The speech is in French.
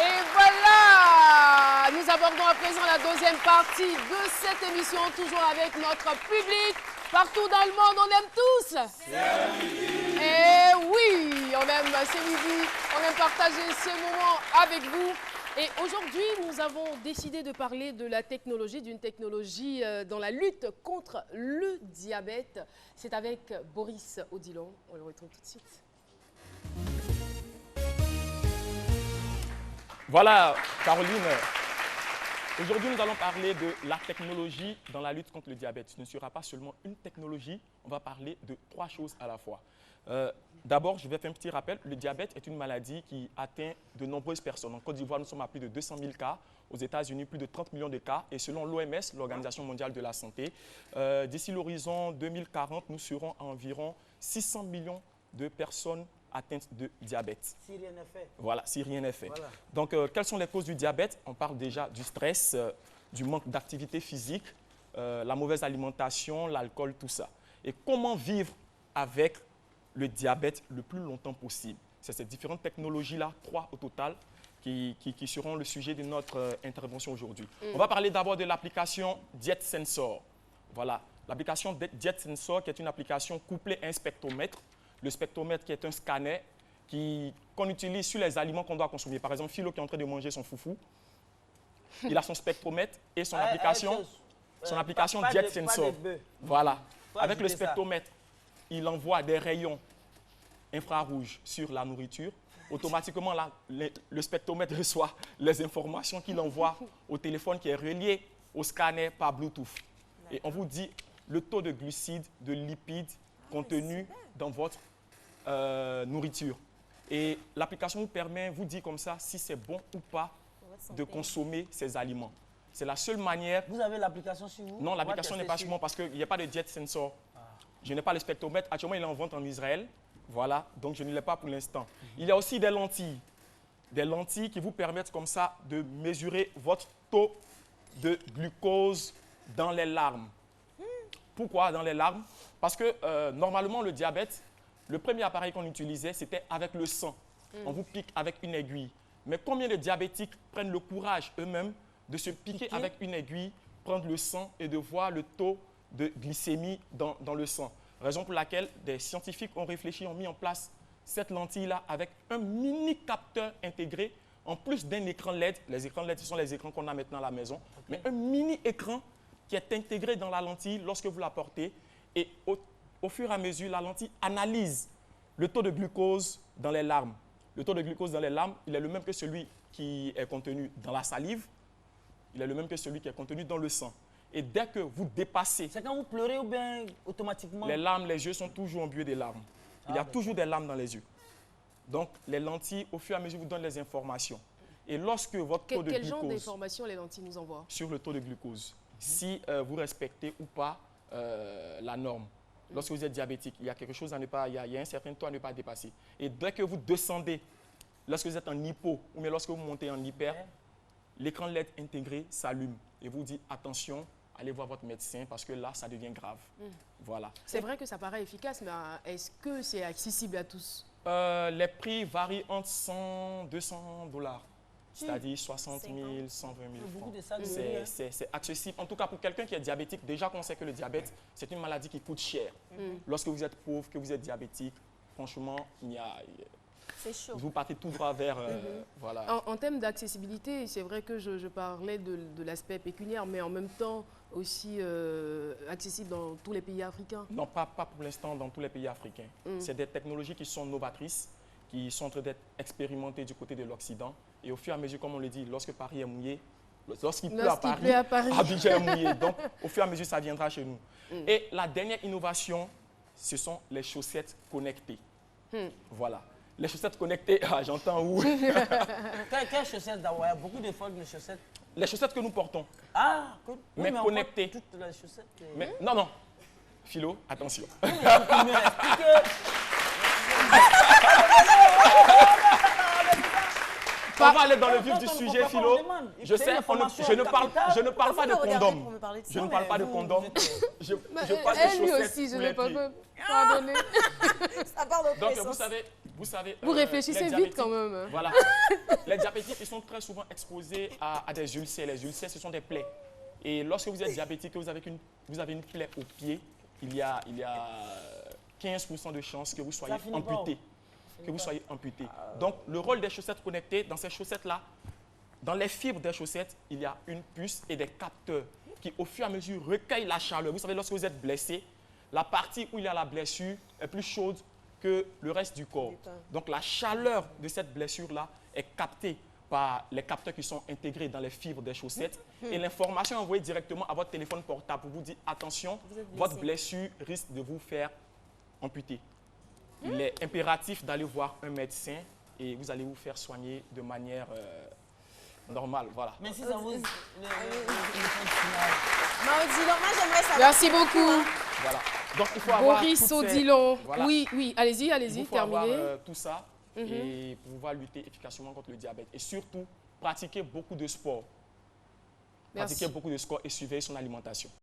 Et voilà, nous abordons à présent la deuxième partie de cette émission, toujours avec notre public. Partout dans le monde, on aime tous. Et oui, on aime ces midi, on aime partager ces moments avec vous. Et aujourd'hui, nous avons décidé de parler de la technologie, d'une technologie dans la lutte contre le diabète. C'est avec Boris Odilon, on le retrouve tout de suite. Voilà, Caroline. Aujourd'hui, nous allons parler de la technologie dans la lutte contre le diabète. Ce ne sera pas seulement une technologie, on va parler de trois choses à la fois. D'abord, je vais faire un petit rappel. Le diabète est une maladie qui atteint de nombreuses personnes. En Côte d'Ivoire, nous sommes à plus de 200 000 cas. Aux États-Unis, plus de 30 millions de cas. Et selon l'OMS, l'Organisation mondiale de la santé, d'ici l'horizon 2040, nous serons à environ 600 millions de personnes atteintes de diabète. Si rien n'est fait. Voilà, si rien n'est fait. Voilà. Donc, quelles sont les causes du diabète? On parle déjà du stress, du manque d'activité physique, la mauvaise alimentation, l'alcool, tout ça. Et comment vivre avec le diabète le plus longtemps possible? C'est ces différentes technologies-là, 3 au total, qui seront le sujet de notre intervention aujourd'hui. On va parler d'abord de l'application Diet Sensor. Voilà, l'application Diet Sensor qui est une application couplée à un spectromètre. Le spectromètre qui est un scanner qu'on utilise sur les aliments qu'on doit consommer. Par exemple, Philo qui est en train de manger son foufou, il a son spectromètre et son application Diet Sensor. Voilà. Avec le spectromètre, il envoie des rayons infrarouges sur la nourriture. Automatiquement, le spectromètre reçoit les informations qu'il envoie au téléphone qui est relié au scanner par Bluetooth. Et on vous dit le taux de glucides, de lipides contenu dans votre nourriture. Et l'application vous permet, vous dit comme ça, si c'est bon ou pas de consommer ces aliments. C'est la seule manière. Vous avez l'application sur vous? Non, l'application n'est pas sur moi parce qu'il n'y a pas de Diet Sensor. Je n'ai pas le spectromètre. Actuellement, il est en vente en Israël. Voilà, donc je ne l'ai pas pour l'instant. Il y a aussi des lentilles. Des lentilles qui vous permettent comme ça de mesurer votre taux de glucose dans les larmes. Pourquoi dans les larmes? Parce que normalement, le diabète, le premier appareil qu'on utilisait, c'était avec le sang. On vous pique avec une aiguille. Mais combien de diabétiques prennent le courage eux-mêmes de se piquer avec une aiguille, prendre le sang et de voir le taux de glycémie dans le sang? Raison pour laquelle des scientifiques ont réfléchi, ont mis en place cette lentille-là avec un mini capteur intégré, en plus d'un écran LED. Les écrans LED, ce sont les écrans qu'on a maintenant à la maison. Mais un mini écran qui est intégré dans la lentille lorsque vous la portez. Et au fur et à mesure, la lentille analyse le taux de glucose dans les larmes. Le taux de glucose dans les larmes, il est le même que celui qui est contenu dans la salive. Il est le même que celui qui est contenu dans le sang. Et dès que vous dépassez... C'est quand vous pleurez ou bien automatiquement? Les larmes, les yeux sont toujours embués des larmes. Il y a toujours des larmes dans les yeux. Donc, les lentilles, au fur et à mesure, vous donnent les informations. Et lorsque votre taux de glucose... Quel genre d'informations les lentilles nous envoient? Sur le taux de glucose. Si vous respectez ou pas la norme. Lorsque vous êtes diabétique, il y a quelque chose à ne pas... Il y a un certain taux à ne pas dépasser. Et dès que vous descendez, lorsque vous êtes en hypo ou bien lorsque vous montez en hyper, l'écran LED intégré s'allume et vous dit attention, allez voir votre médecin parce que là, ça devient grave. Voilà. C'est vrai que ça paraît efficace, mais est-ce que c'est accessible à tous? Les prix varient entre 100 200 $. C'est-à-dire 60 000, 120 000 francs. C'est accessible. En tout cas, pour quelqu'un qui est diabétique, déjà qu'on sait que le diabète, c'est une maladie qui coûte cher. Lorsque vous êtes pauvre, que vous êtes diabétique, franchement, c'est chaud. Vous partez tout droit vers... voilà. En termes d'accessibilité, c'est vrai que je parlais de l'aspect pécuniaire, mais en même temps aussi accessible dans tous les pays africains. Non, pas pour l'instant dans tous les pays africains. C'est des technologies qui sont novatrices, qui sont en train d'être expérimentées du côté de l'Occident. Et au fur et à mesure, comme on le dit, lorsque Paris est mouillé, lorsqu'il pleut à Paris, Abidjan est mouillé. Donc, au fur et à mesure, ça viendra chez nous. Et la dernière innovation, ce sont les chaussettes connectées. Voilà. Les chaussettes connectées, j'entends où? Quelles chaussettes d'abord? Il y a beaucoup de formes de chaussettes. Les chaussettes que nous portons. Ah, mais connectées. Toutes les chaussettes. Mais, non. Philo, attention. On va aller dans le vif du sujet, Philo. Je sais, je ne parle pas de condom. Je ne parle pas de condom. Je parle de chaussettes. Elle lui aussi, je ne peux pas pardonner. Ça part de Donc, vous savez, Vous savez, Vous réfléchissez les vite quand diabétiques- même. Voilà. Les diabétiques, ils sont très souvent exposés à des ulcères. Les ulcères, ce sont des plaies. Et lorsque vous êtes diabétique et vous avez une plaie au pied, il y a 15% de chances que vous soyez Ça finit pas, amputé. Que vous soyez amputé. Donc, le rôle des chaussettes connectées, dans ces chaussettes-là, dans les fibres des chaussettes, il y a une puce et des capteurs qui, au fur et à mesure, recueillent la chaleur. Vous savez, lorsque vous êtes blessé, la partie où il y a la blessure est plus chaude que le reste du corps. Donc, la chaleur de cette blessure-là est captée par les capteurs qui sont intégrés dans les fibres des chaussettes. Et l'information est envoyée directement à votre téléphone portable pour vous dire, attention, votre blessure risque de vous faire amputer. Il est impératif d'aller voir un médecin et vous allez vous faire soigner de manière normale. Voilà. Mais si ça vous... Non, dis-le, moi j'aimerais savoir. Merci beaucoup. Voilà. Donc, il faut avoir Boris toutes ces- Odilon. Voilà. Oui, oui, allez-y, Il allez-y, vous faut avoir terminez. tout ça et pour pouvoir lutter efficacement contre le diabète. Et surtout, pratiquer beaucoup de sport. Merci. Pratiquer beaucoup de sport et surveiller son alimentation.